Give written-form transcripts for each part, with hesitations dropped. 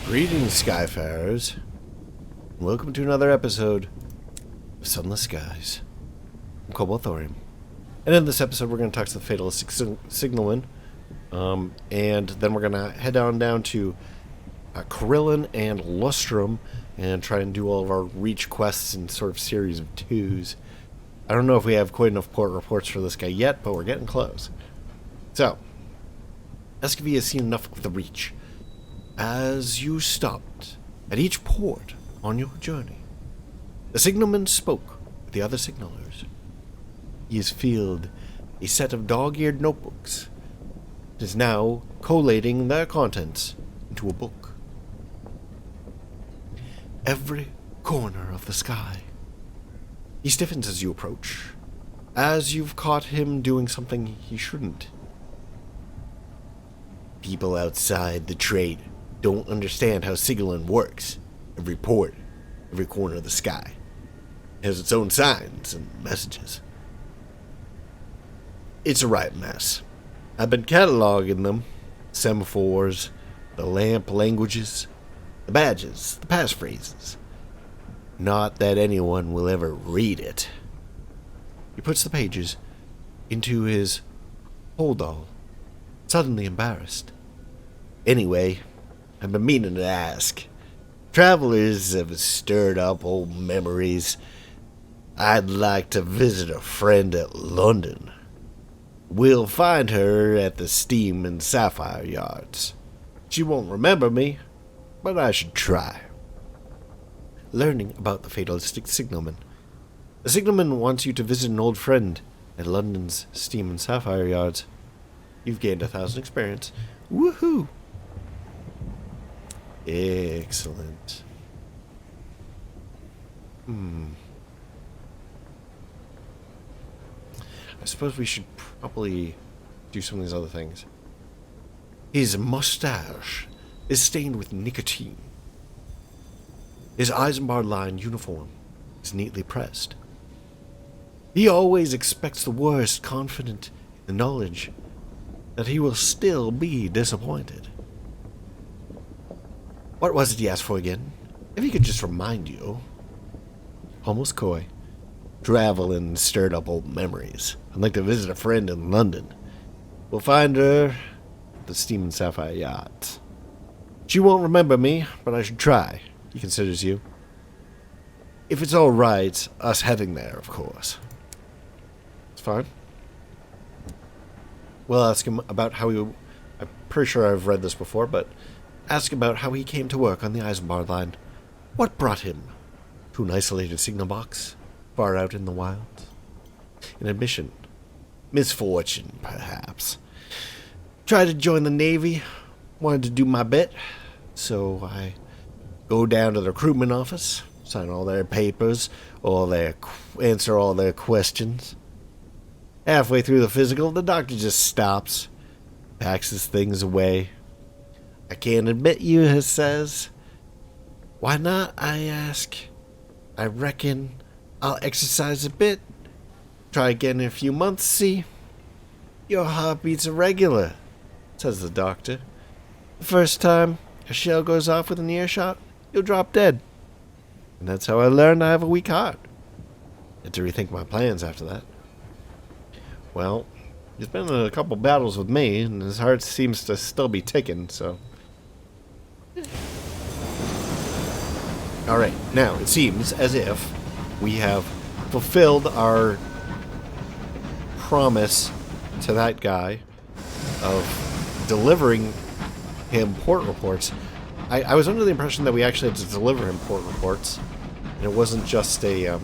Greetings, Skyfarers. Welcome to another episode of Sunless Skies. I'm Cobalt Thorium. And in this episode, we're going to talk to the fatalistic signalman. And then we're going to head on down to Carillon and Lustrum and try and do all of our reach quests in sort of series of twos. I don't know if we have quite enough port reports for this guy yet, but we're getting close. So, ask if he has seen enough of the reach. As you stopped at each port on your journey, the signalman spoke with the other signalers. He has filled a set of dog-eared notebooks and is now collating their contents into a book. Every corner of the sky. He stiffens as you approach, as you've caught him doing something he shouldn't. People outside the trade don't understand how signaling works. Every port, every corner of the sky has its own signs and messages. It's a right mess. I've been cataloging them. Semaphores, the lamp languages, the badges, the passphrases. Not that anyone will ever read it. He puts the pages into his hold-all, suddenly embarrassed. Anyway, I've been meaning to ask. Travelers have stirred up old memories. I'd like to visit a friend at London. We'll find her at the Steam and Sapphire Yards. She won't remember me, but I should try. Learning about the fatalistic signalman. The signalman wants you to visit an old friend at London's Steam and Sapphire Yards. You've gained 1,000 experience. Woohoo! Excellent. I suppose we should probably do some of these other things. His mustache is stained with nicotine. His Eisenbar-lined uniform is neatly pressed. He always expects the worst, confident in the knowledge that he will still be disappointed. What was it he asked for again? If he could just remind you. Almost coy. Traveling stirred up old memories. I'd like to visit a friend in London. We'll find her at the Steam and Sapphire Yachts. She won't remember me, but I should try. He considers you. If it's all right, us heading there, of course. It's fine. We'll ask him about how he... I'm pretty sure I've read this before, but... Ask about how he came to work on the Eisenbar line. What brought him to an isolated signal box far out in the wilds? An admission. Misfortune, perhaps. Tried to join the Navy. Wanted to do my bit. So I go down to the recruitment office, sign all their papers, answer all their questions. Halfway through the physical, the doctor just stops, packs his things away. I can't admit you, he says. Why not, I ask. I reckon I'll exercise a bit. Try again in a few months, see? Your heartbeat's irregular, says the doctor. The first time a shell goes off with an earshot, you'll drop dead. And that's how I learned I have a weak heart. Had to rethink my plans after that. Well, he's been in a couple battles with me, and his heart seems to still be ticking, so... Alright, now it seems as if we have fulfilled our promise to that guy of delivering him port reports. I was under the impression that we actually had to deliver him port reports, and it wasn't just a...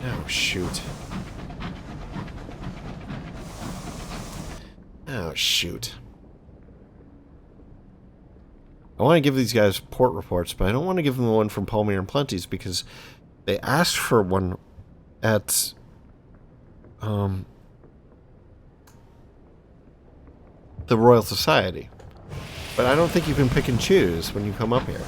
Oh, shoot. Oh, shoot. I want to give these guys port reports, but I don't want to give them the one from Palmier and Plenty's because they asked for one at the Royal Society. But I don't think you can pick and choose when you come up here.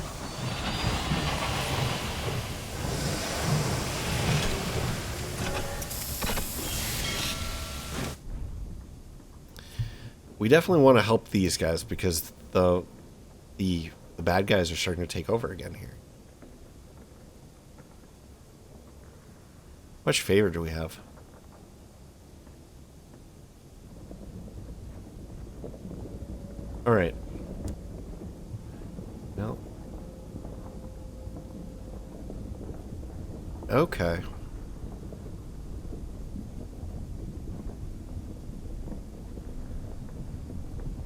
We definitely want to help these guys because the bad guys are starting to take over again here. How much favor do we have? Alright. No. Okay.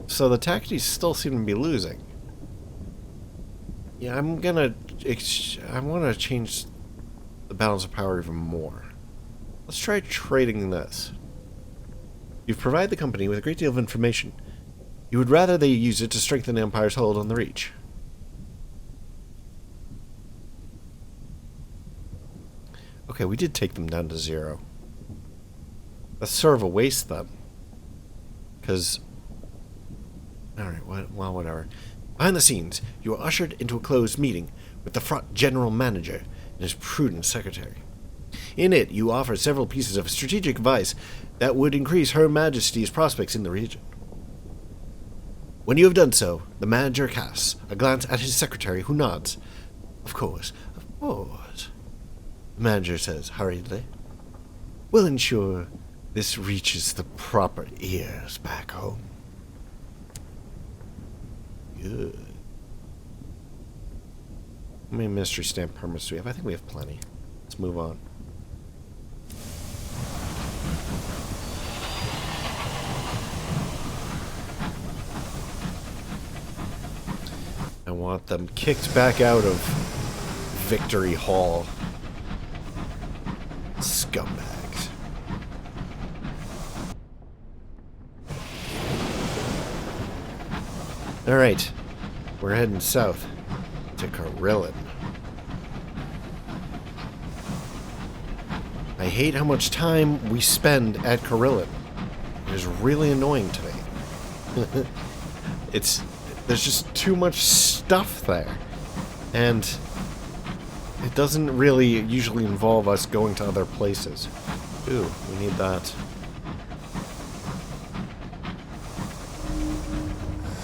So the tactics still seem to be losing. Yeah, I want to change the balance of power even more. Let's try trading this. You've provided the company with a great deal of information. You would rather they use it to strengthen the Empire's hold on the Reach. Okay, we did take them down to 0. That's sort of a waste then. Because... Alright, well, whatever. Behind the scenes, you are ushered into a closed meeting with the front general manager and his prudent secretary. In it, you offer several pieces of strategic advice that would increase Her Majesty's prospects in the region. When you have done so, the manager casts a glance at his secretary, who nods. Of course, of course. The manager says hurriedly. We'll ensure this reaches the proper ears back home. Good. How many mystery stamp permits do we have? I think we have plenty. Let's move on. I want them kicked back out of Victory Hall. Scumbags. Alright. We're heading south to Carillon. I hate how much time we spend at Carillon. It is really annoying to me. There's just too much stuff there. And it doesn't really usually involve us going to other places. Ooh, we need that.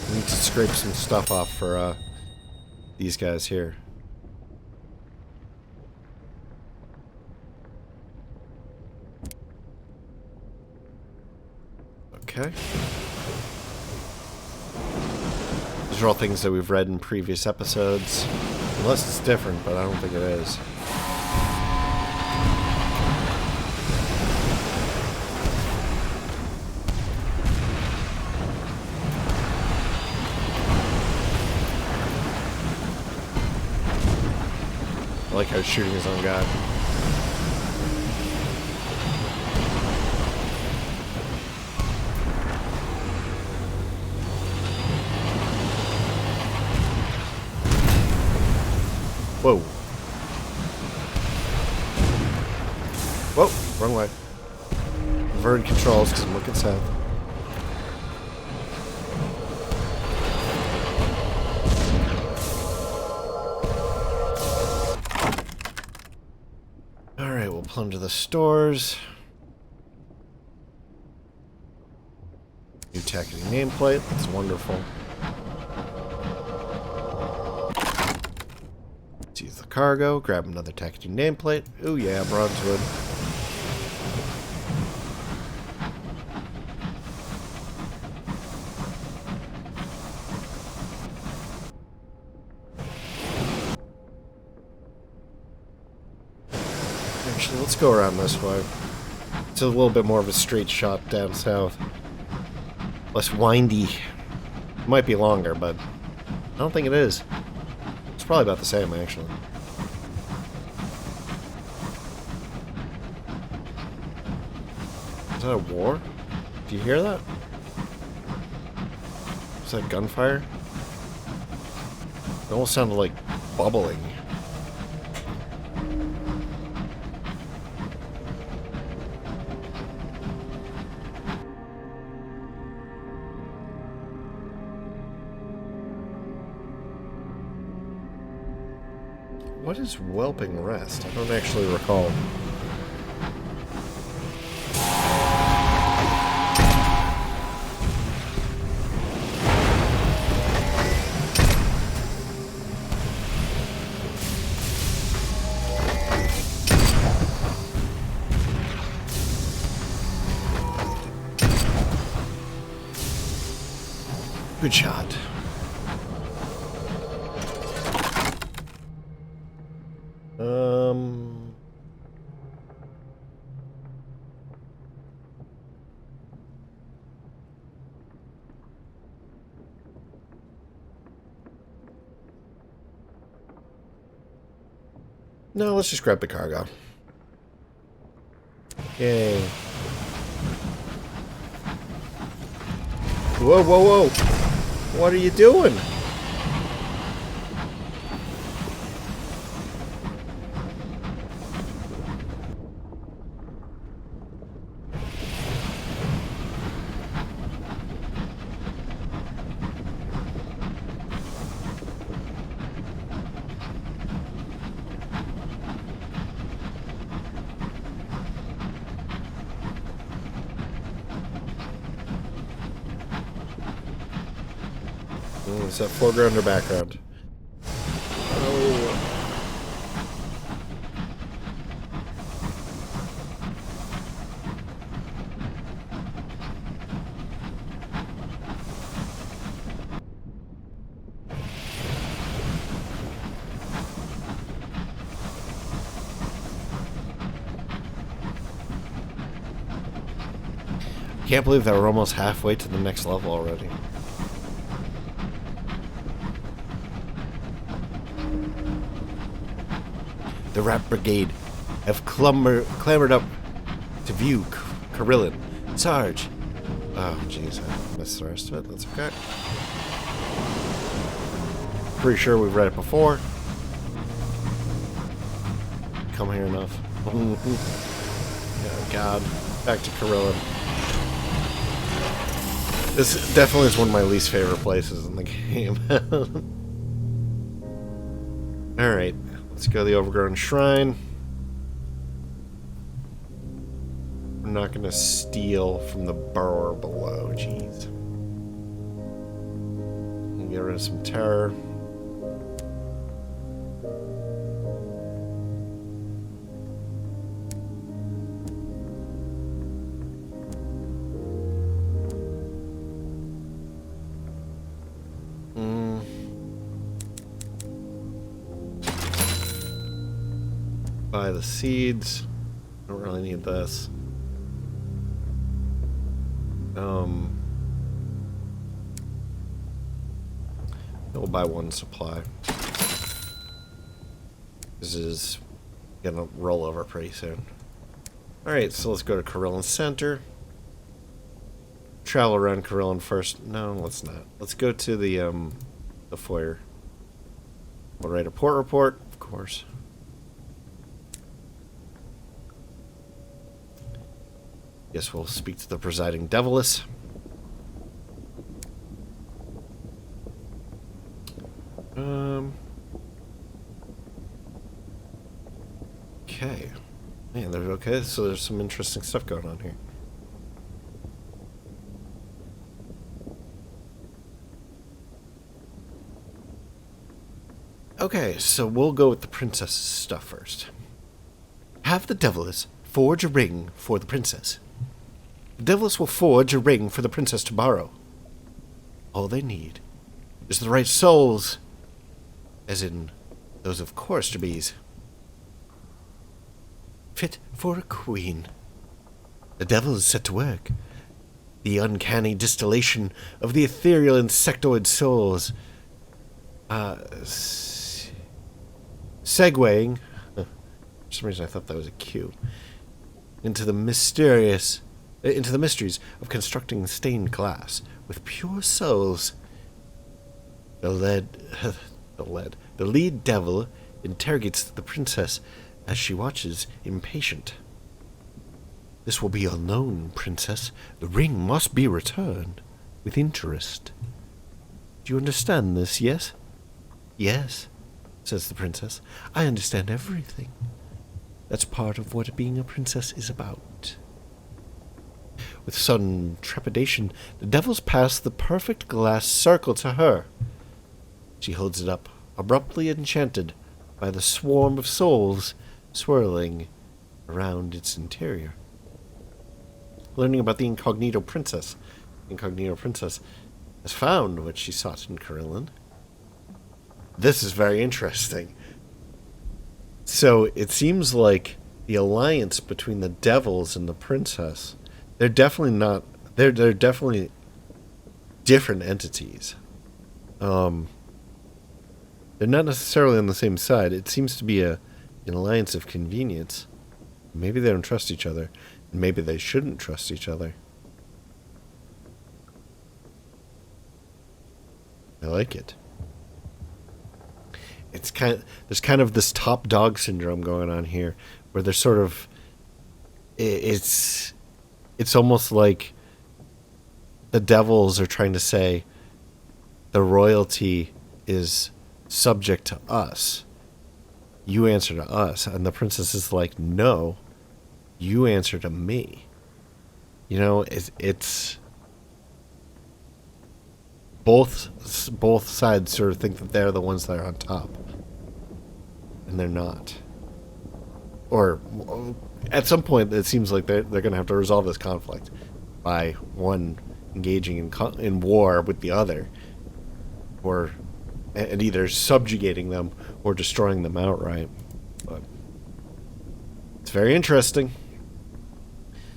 We need to scrape some stuff off for these guys here. Okay. These are all things that we've read in previous episodes. Unless it's different, but I don't think it is. I like how he's shooting his own guy. Whoa. Whoa, wrong way. Inverted controls because I'm looking south. Alright, we'll plunder the stores. New tacketing nameplate, that's wonderful. Let's use the cargo, grab another tacketing nameplate. Ooh yeah, Bronzewood. Actually, let's go around this way. It's a little bit more of a straight shot down south. Less windy. Might be longer, but I don't think it is. It's probably about the same, actually. Is that a war? Do you hear that? Is that gunfire? It almost sounded like bubbling. What is Whelping Rest? I don't actually recall. Good shot. No, let's just grab the cargo. Yay. Whoa, whoa, whoa. What are you doing? Is that foreground or background? Oh. Can't believe that we're almost halfway to the next level already. The Rat Brigade have clambered up to view Carillon. Sarge! Oh, jeez, I missed the rest of it. That's okay. Pretty sure we've read it before. Come here enough. Oh, God. Back to Carillon. This definitely is one of my least favorite places in the game. Alright. Let's go to the Overgrown Shrine. We're not going to steal from the burrower below. Jeez. We'll get rid of some terror. Buy the seeds. Don't really need this. We'll buy one supply. This is gonna roll over pretty soon. Alright, so let's go to Carillon Center. Travel around Carillon first. No, let's not. Let's go to the foyer. We'll write a port report, of course. Guess we'll speak to the presiding Deviless. Okay. Man, they're okay. So there's some interesting stuff going on here. Okay, so we'll go with the princess stuff first. Have the Deviless forge a ring for the princess. The Deviless will forge a ring for the princess to borrow. All they need is the right souls, as in those of chorister bees. Fit for a queen. The devil is set to work. The uncanny distillation of the ethereal insectoid souls. Segueing. For some reason I thought that was a Q. Into the mysteries of constructing stained glass with pure souls. The lead devil interrogates the princess as she watches, impatient. This will be unknown, princess. The ring must be returned with interest. Do you understand this, yes? Yes, says the princess. I understand everything. That's part of what being a princess is about. With sudden trepidation, the devils pass the perfect glass circle to her. She holds it up, abruptly enchanted by the swarm of souls swirling around its interior. Learning about the Incognito Princess. has found what she sought in Carillon. This is very interesting. So it seems like the alliance between the devils and the princess, they're definitely not, they're definitely different entities. They're not necessarily on the same side. It seems to be an alliance of convenience. Maybe they don't trust each other. Maybe they shouldn't trust each other. I like it. There's kind of this top dog syndrome going on here, where there's sort of, it's almost like the devils are trying to say the royalty is subject to us. You answer to us. And the princess is like, no, you answer to me. You know, it's both sides sort of think that they're the ones that are on top. And they're not. Or at some point it seems like they're going to have to resolve this conflict by one engaging in war with the other, and either subjugating them or destroying them outright. But it's very interesting.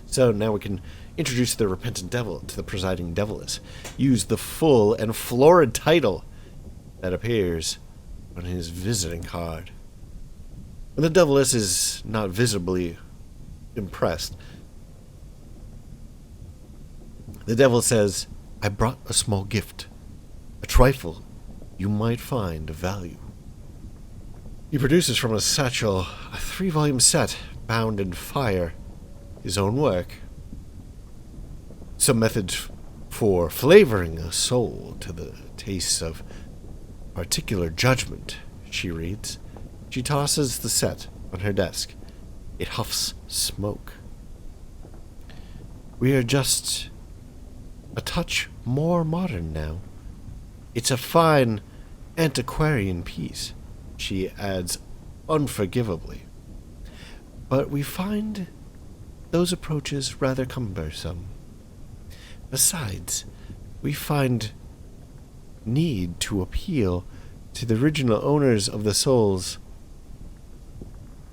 So now we can introduce the repentant devil to the presiding deviless. Use the full and florid title that appears on his visiting card. When the deviless is not visibly impressed, the devil says, I brought a small gift, a trifle you might find of value. He produces from a satchel a 3-volume set bound in fire, his own work. Some method for flavoring a soul to the tastes of particular judgment, she reads. She tosses the set on her desk. It huffs smoke. We are just a touch more modern now. It's a fine antiquarian piece, she adds unforgivably. But we find those approaches rather cumbersome. Besides, we find need to appeal to the original owners of the souls,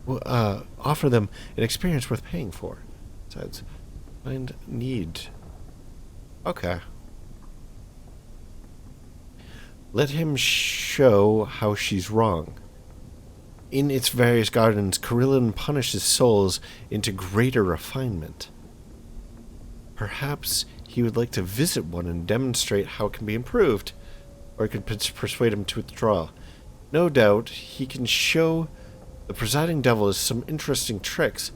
offer them an experience worth paying for. Besides, find need. Okay. Let him show how she's wrong. In its various gardens, Carillon punishes souls into greater refinement. Perhaps he would like to visit one and demonstrate how it can be improved, or he could persuade him to withdraw. No doubt he can show the presiding devil some interesting tricks.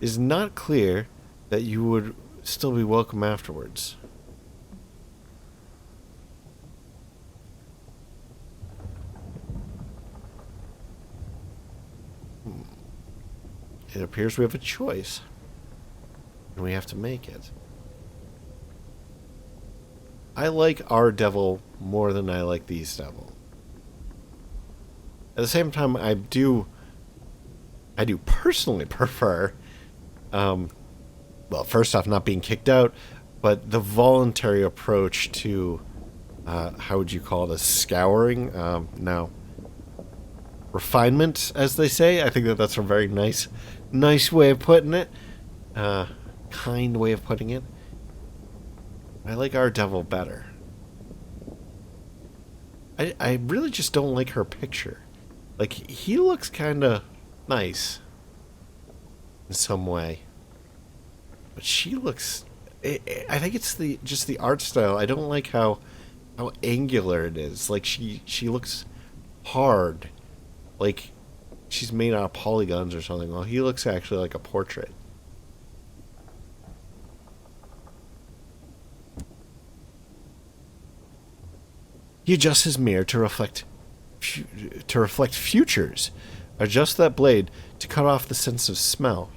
It is not clear that you would still be welcome afterwards. It appears we have a choice, and we have to make it. I like our devil more than I like these devil. At the same time, I do personally prefer, well, first off, not being kicked out, but the voluntary approach to, how would you call it, a scouring? No. Refinement, as they say. I think that's a very nice way of putting it. Kind way of putting it. I like our devil better. I really just don't like her picture. Like, he looks kind of nice in some way, but she looks. I think it's just the art style. I don't like how angular it is. Like, she looks hard, like she's made out of polygons or something. Well, he looks actually like a portrait. He adjusts his mirror to reflect futures. Adjusts that blade to cut off the sense of smell.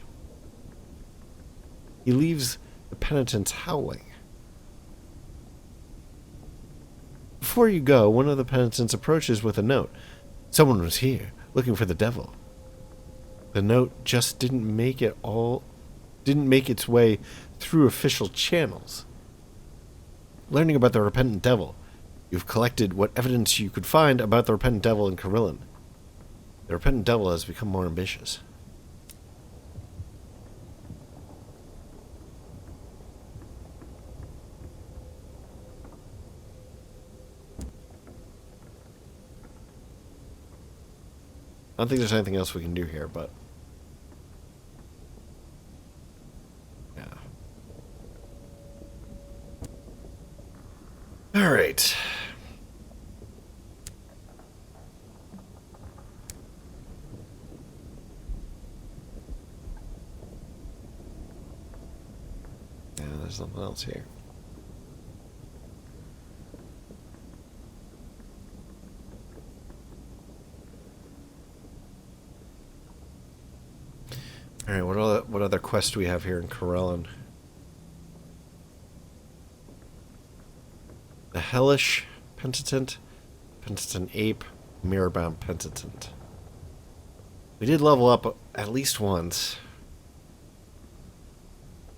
He leaves the penitents howling. Before you go, one of the penitents approaches with a note. Someone was here, looking for the devil. The note just didn't make its way through official channels. learning about the repentant devil. You've collected what evidence you could find about the repentant devil in Carillon. The repentant devil has become more ambitious. I don't think there's anything else we can do here, but... yeah. Alright. Yeah, there's nothing else here. Alright, what other quests do we have here in Carillon? The Hellish Pentitent, Pentitent Ape, Mirror-bound Pentitent. We did level up at least once.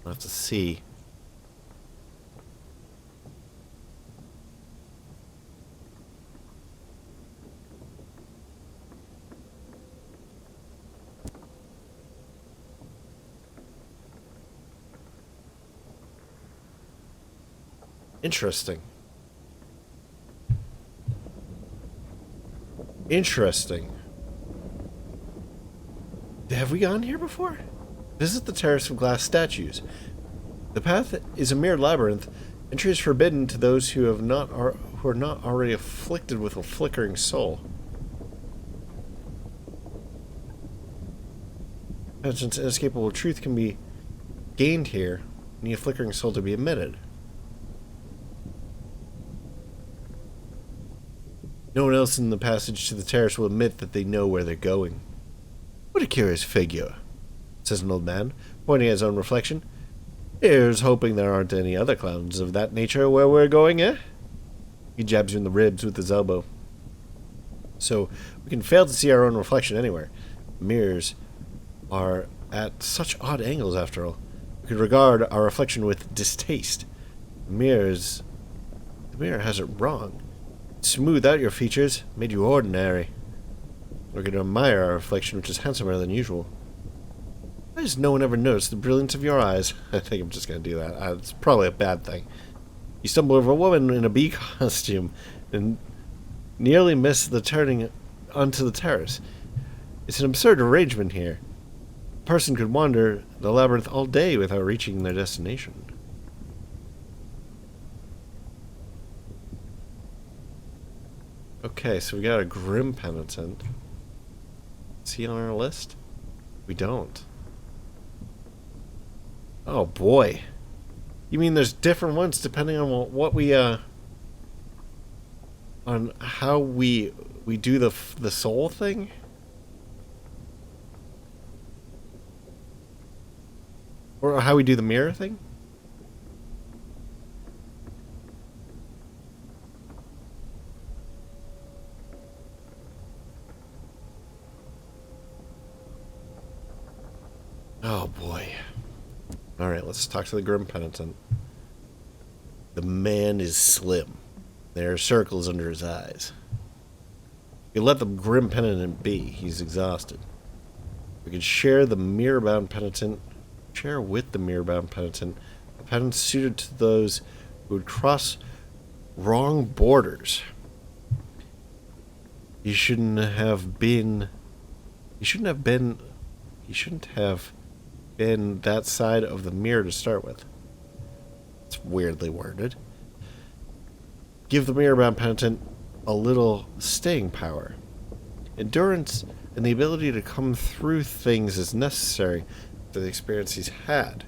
We'll have to see. Interesting. Interesting. Have we gone here before? Visit the terrace of glass statues. The path is a mere labyrinth. Entry is forbidden to those who are not already afflicted with a flickering soul. Penitent's inescapable truth can be gained here. Need a flickering soul to be admitted. No one else in the passage to the terrace will admit that they know where they're going. What a curious figure, says an old man, pointing at his own reflection. Here's hoping there aren't any other clowns of that nature where we're going, eh? He jabs you in the ribs with his elbow. So, we can fail to see our own reflection anywhere. Mirrors are at such odd angles, after all. We could regard our reflection with distaste. The mirror has it wrong. Smooth out your features, made you ordinary. We're going to admire our reflection, which is handsomer than usual. Why has no one ever noticed the brilliance of your eyes? I think I'm just going to do that. It's probably a bad thing. You stumble over a woman in a bee costume and nearly miss the turning onto the terrace. It's an absurd arrangement here. A person could wander the labyrinth all day without reaching their destination. Okay, so we got a Grim Penitent. Is he on our list? We don't. Oh boy. You mean there's different ones depending on what we on how we do the soul thing? Or how we do the mirror thing? Oh boy. Alright, let's talk to the Grim Penitent. The man is slim. There are circles under his eyes. You let the Grim Penitent be. He's exhausted. We could share the mirror-bound penitent. Share with the mirror-bound penitent. A penitent suited to those who would cross wrong borders. He shouldn't have been that side of the mirror to start with. It's weirdly worded. Give the mirror-bound penitent a little staying power. Endurance and the ability to come through things is necessary for the experience he's had.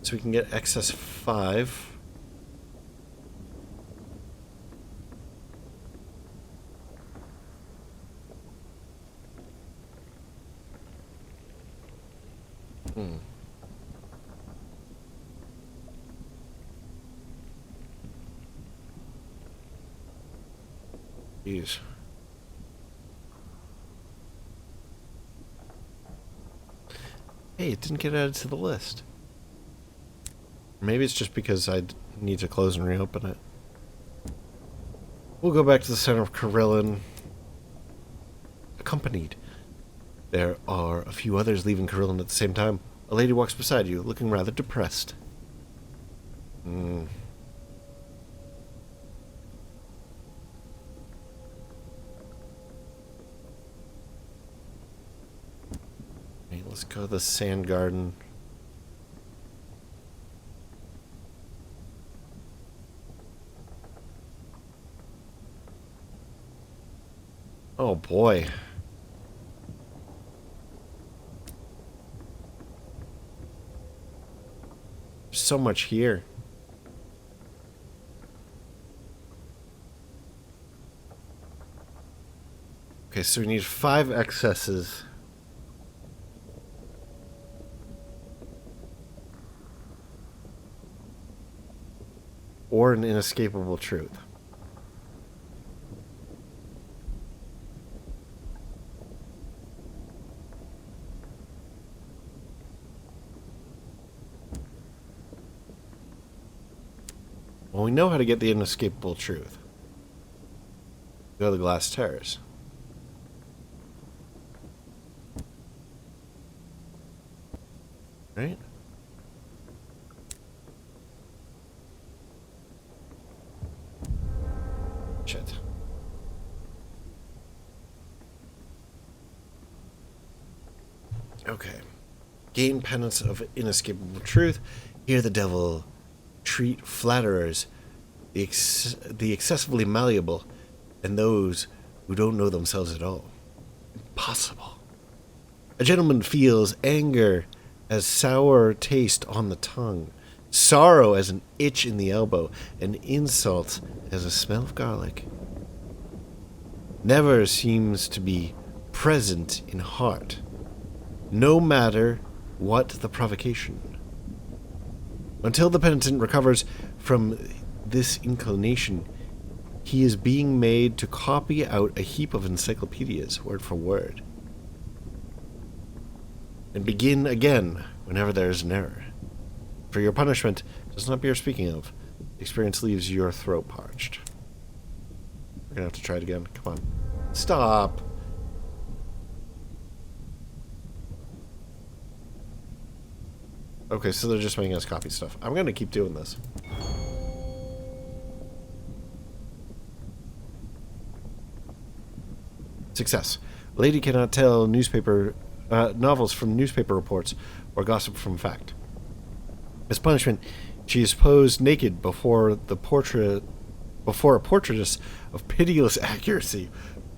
So we can get excess 5. Jeez. Hey, it didn't get added to the list. Maybe it's just because I need to close and reopen it. We'll go back to the center of Carillon. Accompanied. There are a few others leaving Carillon at the same time. A lady walks beside you, looking rather depressed. Okay, let's go to the sand garden. Oh boy. There's so much here. Okay, so we need 5 excesses. Or an inescapable truth. Well, we know how to get the inescapable truth. Go to the glass terrace. Right? Shit. Okay. Gain penance of inescapable truth. Hear the devil treat flatterers, the excessively malleable, and those who don't know themselves at all. Impossible. A gentleman feels anger as sour taste on the tongue, sorrow as an itch in the elbow, and insult as a smell of garlic. Never seems to be present in heart, no matter what the provocation. Until the penitent recovers from this inclination, he is being made to copy out a heap of encyclopedias, word for word, and begin again whenever there is an error. For your punishment does not bear speaking of. The experience leaves your throat parched. We're gonna have to try it again. Come on. Stop! Okay, so they're just making us copy stuff. I'm gonna keep doing this. Success. Lady cannot tell novels from newspaper reports or gossip from fact. As punishment, she is posed naked before a portraitess of pitiless accuracy.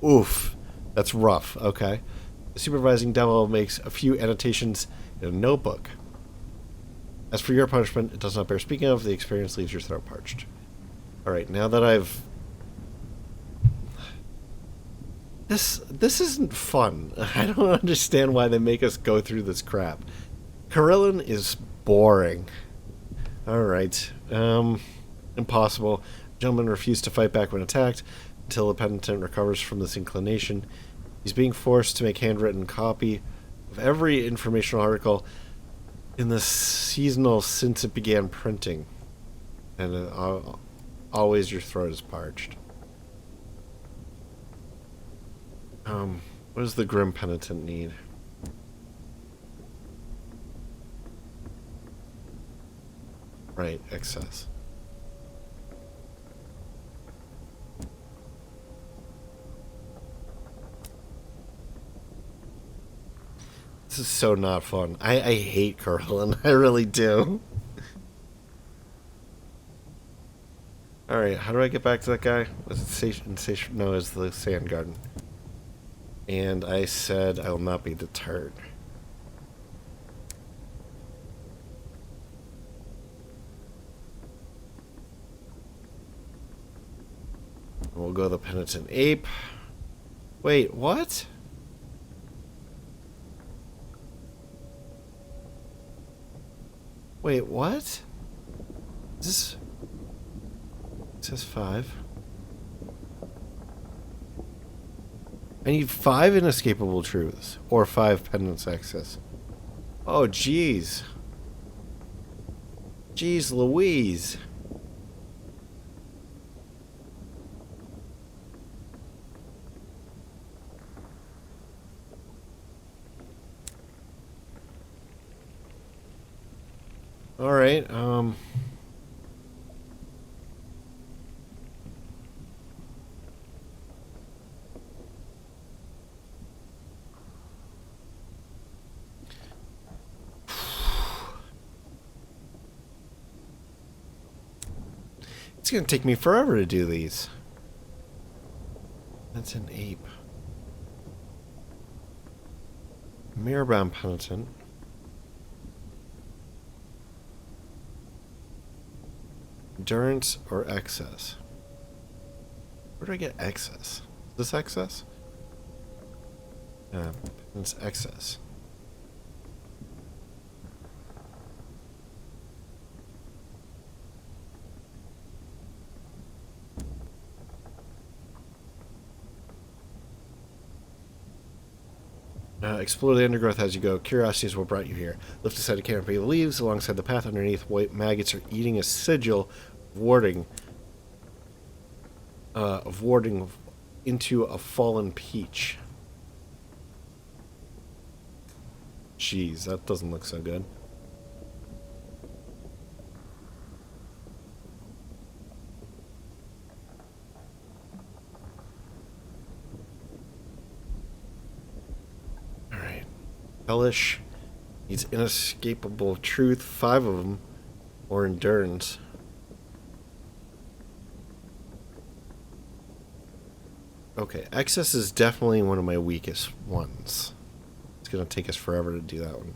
Oof, that's rough. Okay. The supervising devil makes a few annotations in a notebook. As for your punishment, it does not bear speaking of. The experience leaves your throat parched. Alright, now that I've... This isn't fun. I don't understand why they make us go through this crap. Carillon is boring. Alright. Impossible. Gentleman refused to fight back when attacked until the penitent recovers from this inclination. He's being forced to make handwritten copy of every informational article in the seasonal since it began printing. And always your throat is parched. What does the grim penitent need? Right, excess. This is so not fun. I hate Carillon. I really do. Alright, how do I get back to that guy? Was it station? No, it was the sand garden. And I said I will not be deterred. We'll go the penitent ape. Wait, what? Wait, what? Is this... It says 5. I need 5 inescapable truths. Or 5 penance access. Oh, jeez. Jeez Louise. All right. It's gonna take me forever to do these. That's an ape. Mirror-bound penitent. Endurance or excess? Where do I get excess? Is this excess? Yeah, it's excess. Explore the undergrowth as you go. Curiosity is what brought you here. Lift aside a canopy of leaves. Alongside the path underneath, white maggots are eating a sigil of warding into a fallen peach. Jeez, that doesn't look so good. Alright. Hellish needs inescapable truth, 5 of them, or endurance. Okay, excess is definitely one of my weakest ones. It's gonna take us forever to do that one.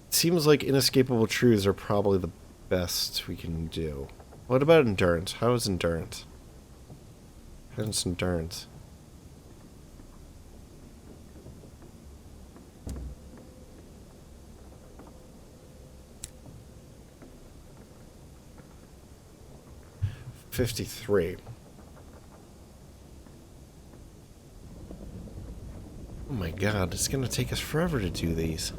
Seems like inescapable truths are probably the best we can do. What about endurance? How is endurance? How's endurance? $53. Oh my god, it's gonna take us forever to do these.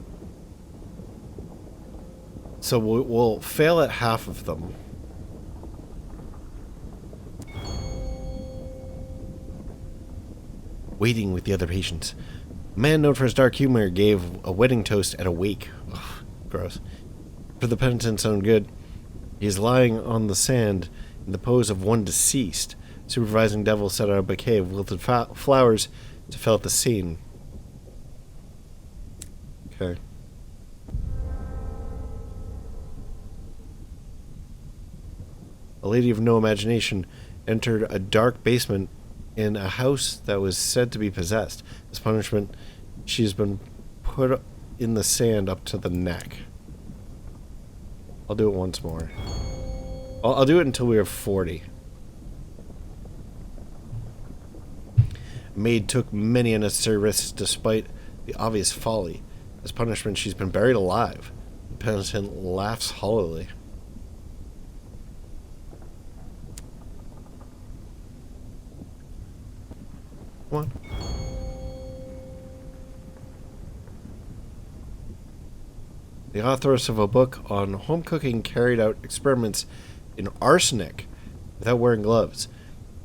So we'll fail at half of them. Waiting with the other patients. A man known for his dark humor gave a wedding toast at a wake. Ugh, gross. For the penitent's own good, he is lying on the sand in the pose of one deceased. Supervising devil set out a bouquet of wilted flowers to fill out the scene. Okay. A lady of no imagination entered a dark basement in a house that was said to be possessed. As punishment, she has been put in the sand up to the neck. I'll do it once more. I'll do it until we have 40. Maid took many unnecessary risks despite the obvious folly. As punishment, she's been buried alive. The penitent laughs hollowly. Come on. The authoress of a book on home cooking carried out experiments in arsenic without wearing gloves.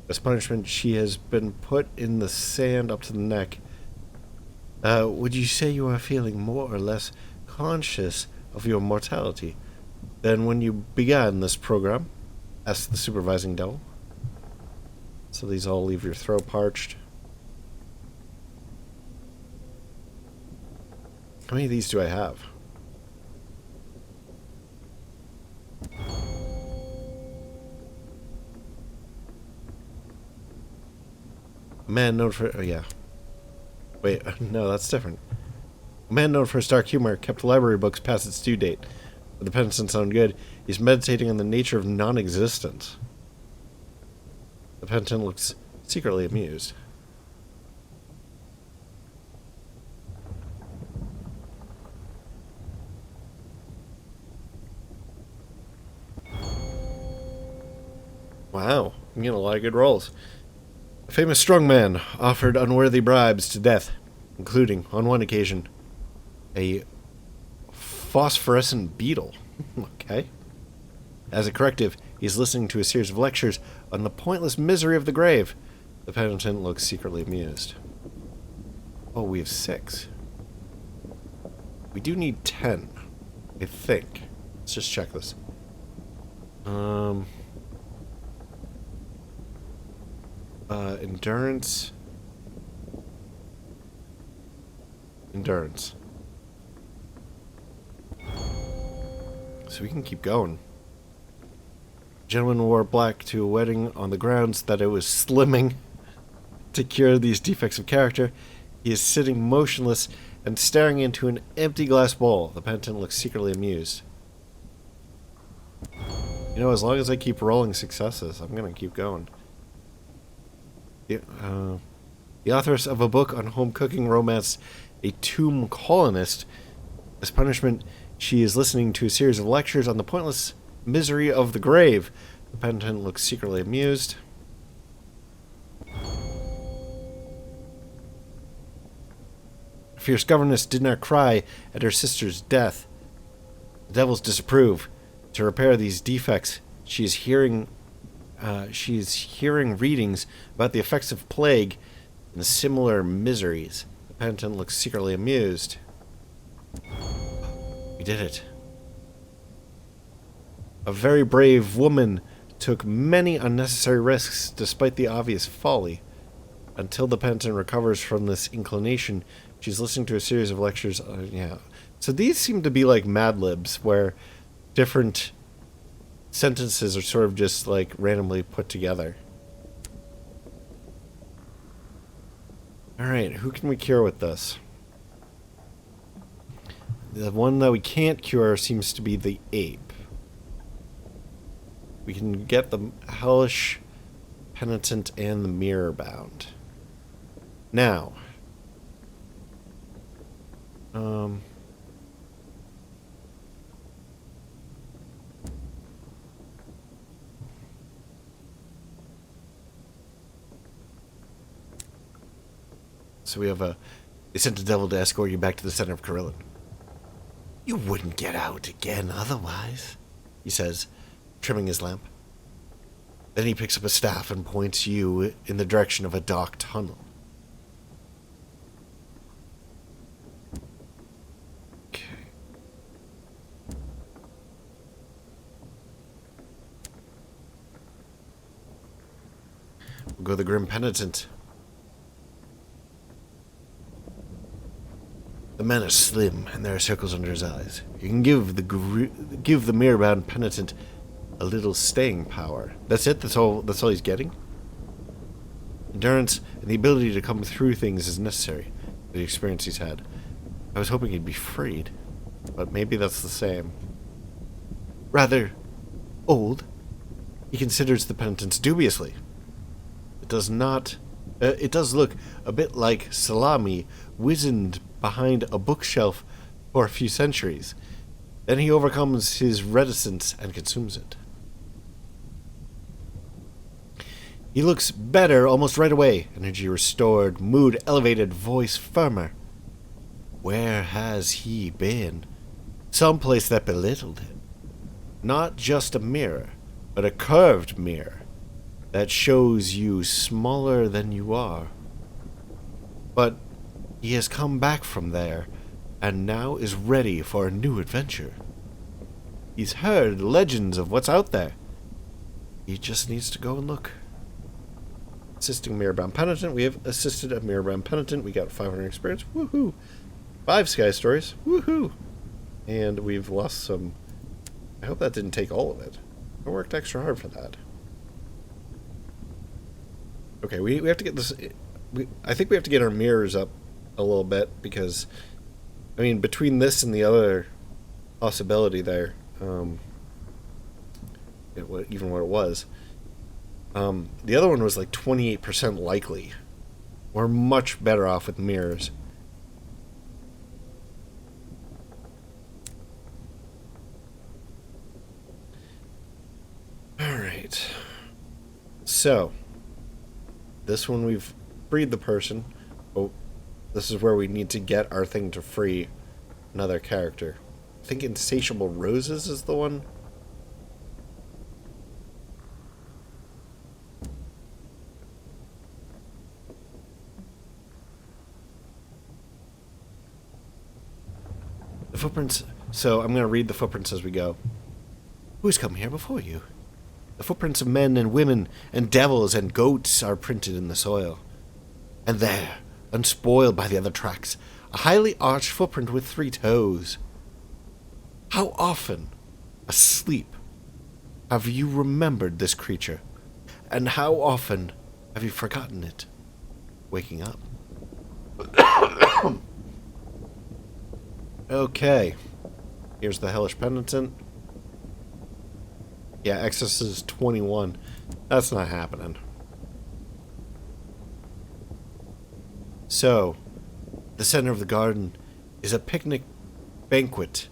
As punishment, she has been put in the sand up to the neck. Would you say you are feeling more or less conscious of your mortality than when you began this program? Asked the supervising devil. So these all leave your throat parched. How many of these do I have? Man known for... Oh, yeah. Wait, no, that's different. A man known for his dark humor kept library books past its due date. With the penitent's own good, he's meditating on the nature of non-existence. The penitent looks secretly amused. Wow, I'm getting a lot of good rolls. A famous strongman offered unworthy bribes to death, including, on one occasion, a phosphorescent beetle. Okay. As a corrective, he's listening to a series of lectures on the pointless misery of the grave. The penitent looks secretly amused. Oh, we have 6. We do need 10, I think. Let's just check this. Endurance. Endurance. So we can keep going. Gentleman wore black to a wedding on the grounds that it was slimming. To cure these defects of character, he is sitting motionless and staring into an empty glass bowl. The penitent looks secretly amused. You know, as long as I keep rolling successes, I'm going to keep going. The authoress of a book on home cooking romance, a tomb colonist. As punishment, she is listening to a series of lectures on the pointless misery of the grave. The penitent looks secretly amused. A fierce governess did not cry at her sister's death. The devils disapprove. To repair these defects, she is hearing readings about the effects of plague and similar miseries. The penitent looks secretly amused. We did it. A very brave woman took many unnecessary risks despite the obvious folly. Until the penitent recovers from this inclination, she's listening to a series of lectures. Yeah. So these seem to be like Mad Libs, where different sentences are sort of just like randomly put together. Alright, who can we cure with this? The one that we can't cure seems to be the ape. We can get the hellish penitent and the mirror bound. Now, so we have they sent a devil to escort you back to the center of Carillon. You wouldn't get out again otherwise, he says, trimming his lamp. Then he picks up a staff and points you in the direction of a dark tunnel. Okay. We'll go the Grim Penitent. The man is slim, and there are circles under his eyes. You can give the mirror-bound penitent a little staying power. That's it? That's all he's getting? Endurance and the ability to come through things is necessary. The experience he's had. I was hoping he'd be freed, but maybe that's the same. Rather old. He considers the penitents dubiously. It does look a bit like salami wizened behind a bookshelf for a few centuries. Then he overcomes his reticence and consumes it. He looks better almost right away. Energy restored, mood elevated, voice firmer. Where has he been? Someplace that belittled him. Not just a mirror, but a curved mirror that shows you smaller than you are. But he has come back from there, and now is ready for a new adventure. He's heard legends of what's out there. He just needs to go and look. Assisting mirror-bound penitent. We have assisted a mirror-bound penitent. We got 500 experience. Woohoo! 5 sky stories. Woohoo! And we've lost some. I hope that didn't take all of it. I worked extra hard for that. Okay, we have to get this. I think we have to get our mirrors up a little bit because, I mean, between this and the other possibility there, even what it was, the other one was like 28% likely. We're much better off with mirrors. Alright. So, this one we've freed the person. Oh, this is where we need to get our thing to free another character. I think Insatiable Roses is the one. The footprints. So I'm going to read the footprints as we go. Who has come here before you? The footprints of men and women and devils and goats are printed in the soil. And there, unspoiled by the other tracks, a highly arched footprint with 3 toes. How often, asleep, have you remembered this creature? And how often have you forgotten it? Waking up. Okay. Here's the Hellish Penitent. Yeah, excess is 21. That's not happening. So, the center of the garden is a picnic banquet.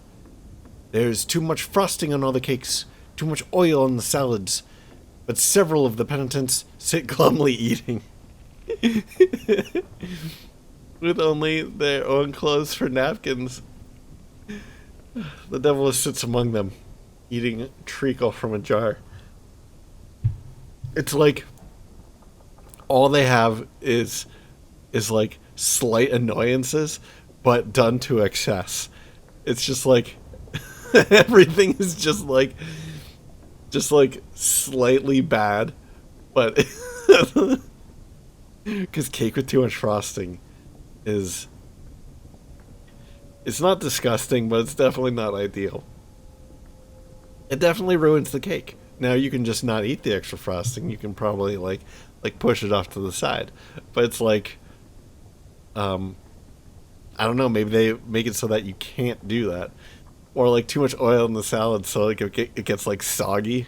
There's too much frosting on all the cakes, too much oil on the salads, but several of the penitents sit glumly eating. With only their own clothes for napkins. The devil sits among them, eating treacle from a jar. It's like all they have is like slight annoyances, but done to excess. It's just like everything is just like slightly bad, but because cake with too much frosting is. It's not disgusting, but it's definitely not ideal. It definitely ruins the cake. Now you can just not eat the extra frosting. You can probably like push it off to the side. But it's like, I don't know. Maybe they make it so that you can't do that, or like too much oil in the salad, so like it gets like soggy.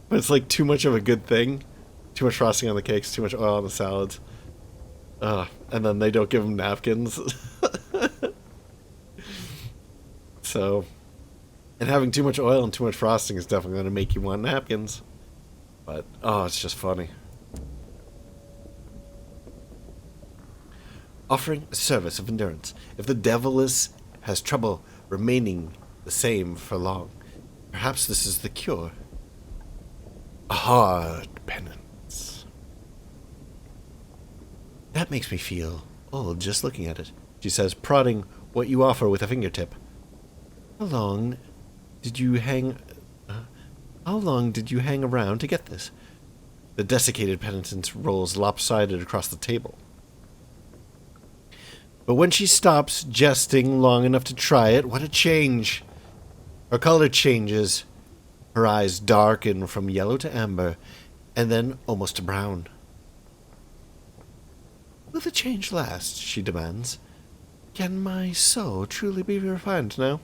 But it's like too much of a good thing. Too much frosting on the cakes. Too much oil on the salads. And then they don't give them napkins. So, and having too much oil and too much frosting is definitely going to make you want napkins. But, oh, it's just funny. Offering a service of endurance. If the devil has trouble remaining the same for long, perhaps this is the cure. A hard penance. That makes me feel old just looking at it, she says, prodding what you offer with a fingertip. How long did you hang around to get this? The desiccated penitent rolls lopsided across the table. But when she stops jesting long enough to try it, what a change! Her color changes. Her eyes darken from yellow to amber, and then almost to brown. Will the change last? She demands. Can my soul truly be refined now?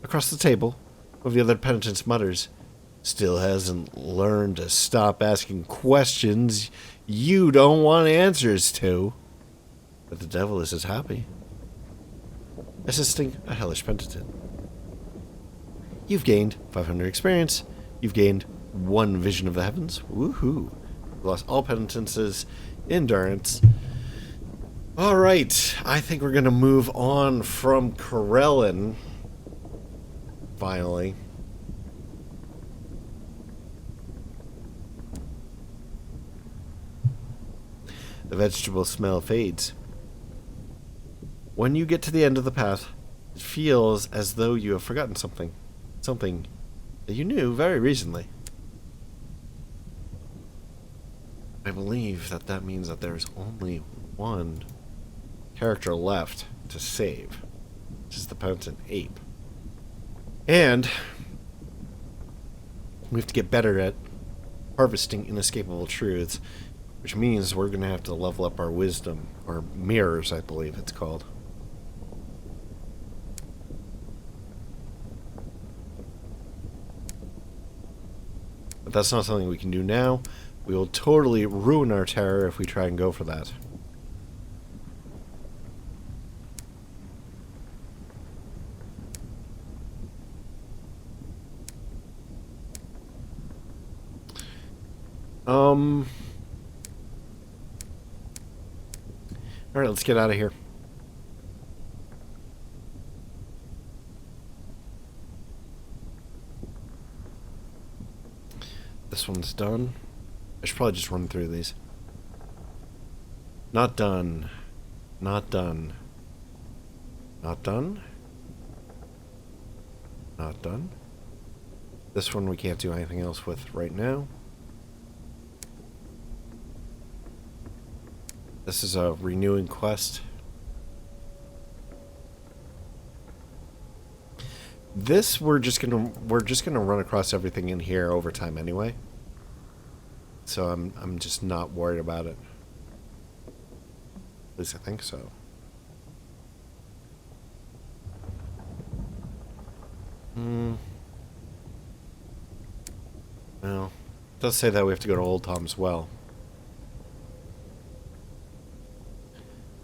Across the table, one of the other penitents mutters, Still hasn't learned to stop asking questions you don't want answers to. But the devil is as happy. Assisting a hellish penitent. You've gained 500 experience. You've gained 1 vision of the heavens. Woohoo. You've lost all penitences, endurance. Alright, I think we're going to move on from Carillon. Finally. The vegetable smell fades. When you get to the end of the path, it feels as though you have forgotten something. Something that you knew very recently. I believe that means that there's only one character left to save, which is the penitent ape. And we have to get better at harvesting inescapable truths, which means we're going to have to level up our wisdom, or mirrors, I believe it's called. But that's not something we can do now. We will totally ruin our terror if we try and go for that. Alright, let's get out of here. This one's done. I should probably just run through these. Not done. Not done. Not done. Not done. This one we can't do anything else with right now. This is a renewing quest. This we're just gonna run across everything in here over time anyway. So I'm just not worried about it. At least I think so. Well, it does say that we have to go to Old Tom's Well.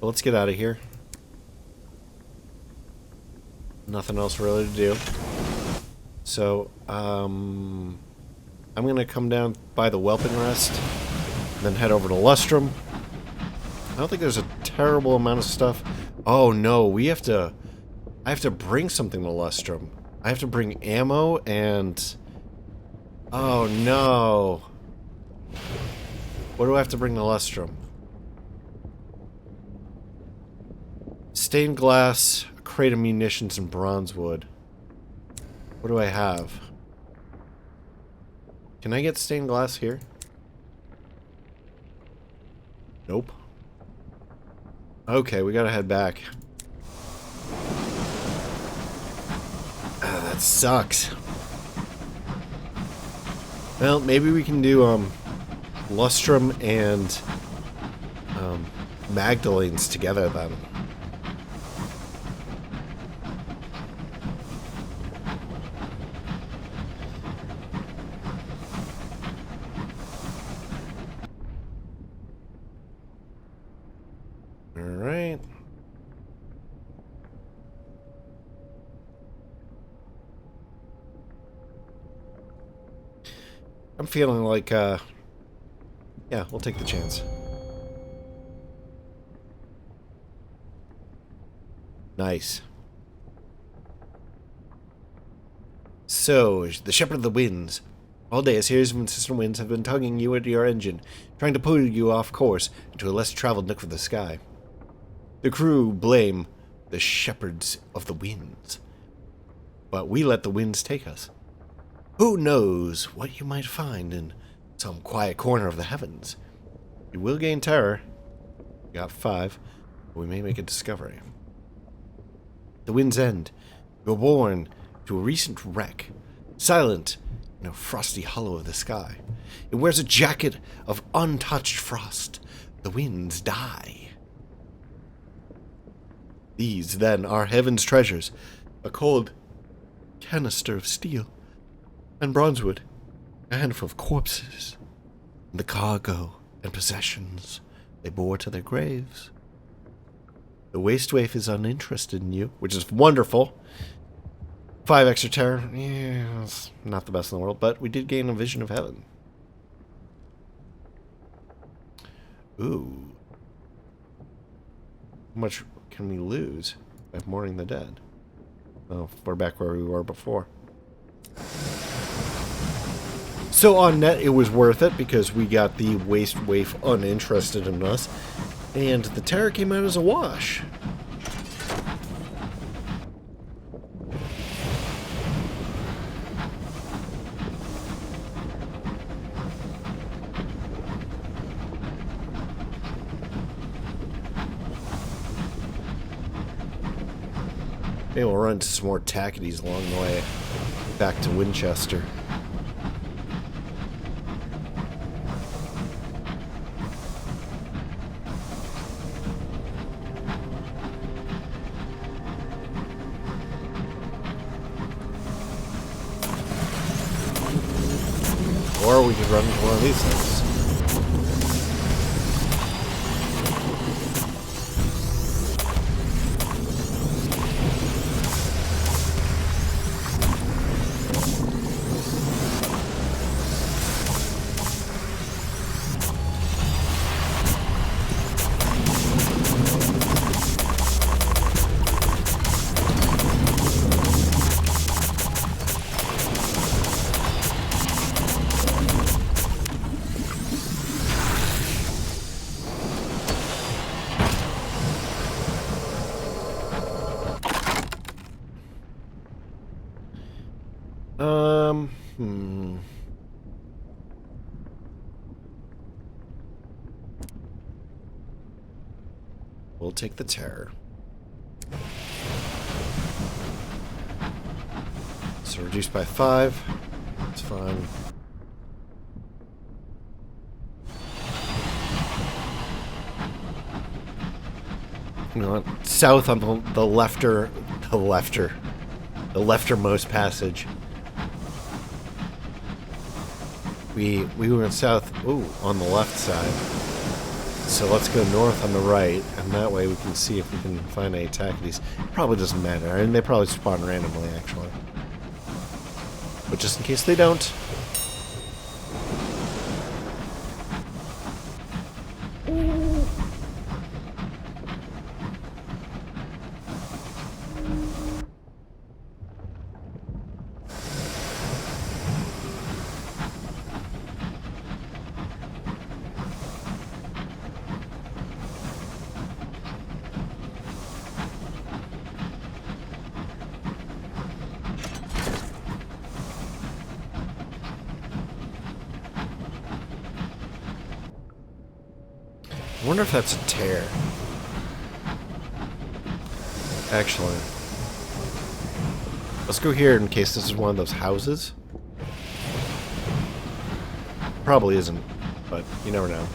But let's get out of here. Nothing else really to do. So, I'm gonna come down by the Whelping Rest, and then head over to Lustrum. I don't think there's a terrible amount of stuff. Oh no, I have to bring something to Lustrum. I have to bring ammo and... Oh no. What do I have to bring to Lustrum? Stained glass, a crate of munitions, and bronze wood. What do I have? Can I get stained glass here? Nope. Okay, we gotta head back. Ah, that sucks. Well, maybe we can do Lustrum and Magdalene's together then. Alright. I'm feeling like, yeah, we'll take the chance. Nice. So, the Shepherd of the Winds. All day, a series of insistent winds have been tugging you at your engine, trying to pull you off course into a less traveled nook of the sky. The crew blame the Shepherds of the Winds, but we let the winds take us. Who knows what you might find in some quiet corner of the heavens? You will gain terror. We got 5, but we may make a discovery. The wind's end. You're born to a recent wreck, silent in a frosty hollow of the sky. It wears a jacket of untouched frost. The winds die. These, then, are heaven's treasures. A cold canister of steel and bronzewood, a handful of corpses, and the cargo and possessions they bore to their graves. The waste waif is uninterested in you, which is wonderful. 5 extra terror, yeah, it's not the best in the world, but we did gain a vision of heaven. Ooh. How much can we lose by mourning the dead? Oh, we're back where we were before. So on net, it was worth it because we got the waste waif uninterested in us, and the terror came out as a wash. Maybe we'll run into some more tackities along the way back to Winchester. Or we could run into one of these things. Hmm. We'll take the terror. So reduced by 5. It's fine. You know what? South on the leftermost passage. We went south, on the left side. So let's go north on the right, and that way we can see if we can find any Tachytes. Probably doesn't matter, and they probably spawn randomly, actually. But just in case they don't. I wonder if that's a tear. Actually, let's go here in case this is one of those houses. Probably isn't, but you never know.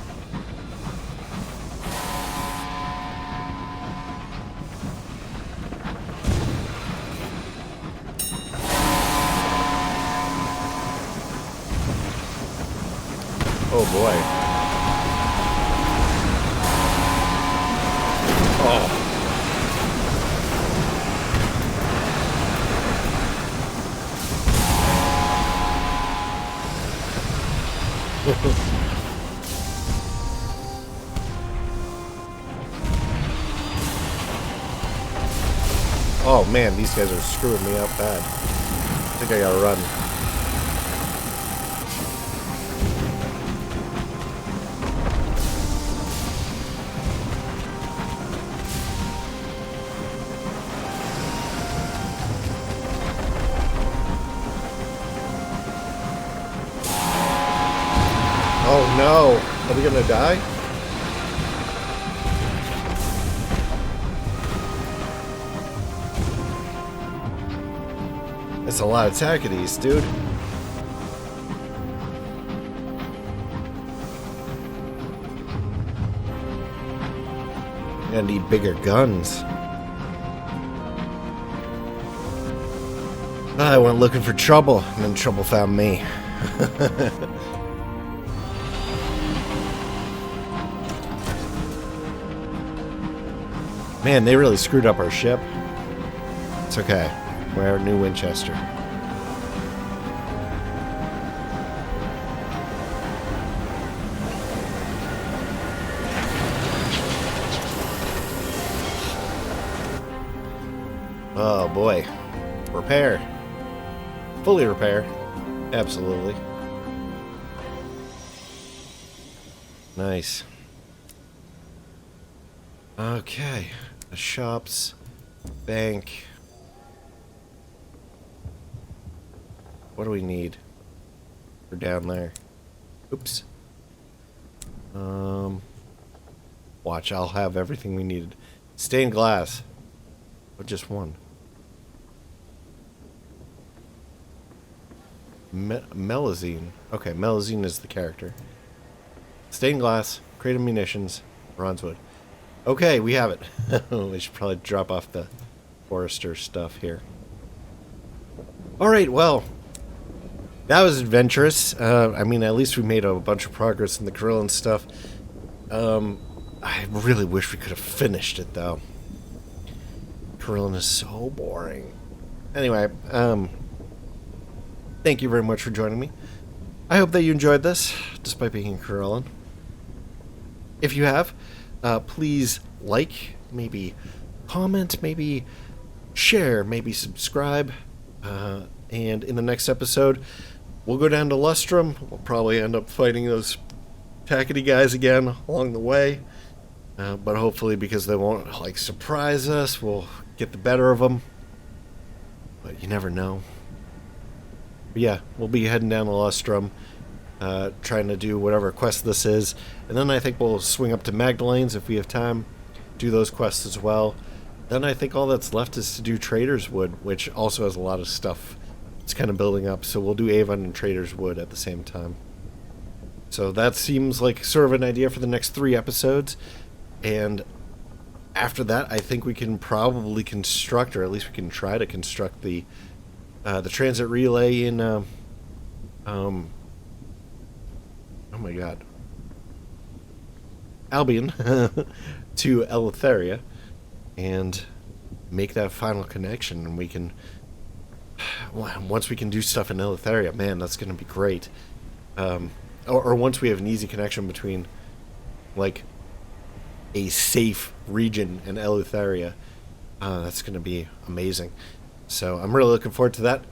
Oh boy. Oh. Oh man, these guys are screwing me up bad. I think I gotta run. Oh no! Are we gonna die? That's a lot of Tachytes, dude. Gonna need bigger guns. I went looking for trouble, and then trouble found me. Man, they really screwed up our ship. It's okay. We're New Winchester. Oh boy. Repair. Fully repair. Absolutely. Nice. Okay. The shops. Bank. What do we need? We're down there. Oops. Watch, I'll have everything we needed. Stained glass. But just one. Melazine. Okay, Melazine is the character. Stained glass, crate of munitions, bronzewood. Okay, we have it. We should probably drop off the forester stuff here. Alright, well, that was adventurous. I mean, at least we made a bunch of progress in the Carillon stuff. I really wish we could have finished it, though. Carillon is so boring. Anyway, thank you very much for joining me. I hope that you enjoyed this, despite being in Carillon. If you have, please like, maybe comment, maybe share, maybe subscribe. And in the next episode, we'll go down to Lustrum. We'll probably end up fighting those Tachyte guys again along the way. But hopefully, because they won't, like, surprise us, we'll get the better of them. But you never know. Yeah, we'll be heading down the Lustrum, trying to do whatever quest this is. And then I think we'll swing up to Magdalene's if we have time, do those quests as well. Then I think all that's left is to do Trader's Wood, which also has a lot of stuff. It's kind of building up, so we'll do Avon and Trader's Wood at the same time. So that seems like sort of an idea for the next 3 episodes. And after that, I think we can probably construct, or at least we can try to construct the transit relay in oh my god, Albion to Eleutheria, and make that final connection. And we can, once we can do stuff in Eleutheria, man, that's going to be great. Or once we have an easy connection between, like, a safe region and Eleutheria, that's going to be amazing. So I'm really looking forward to that.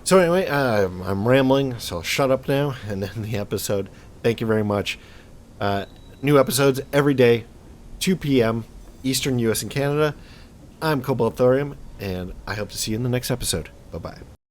So anyway, I'm rambling, so I'll shut up now and end the episode. Thank you very much. New episodes every day, 2 p.m. Eastern U.S. and Canada. I'm Cobalt Thorium, and I hope to see you in the next episode. Bye-bye.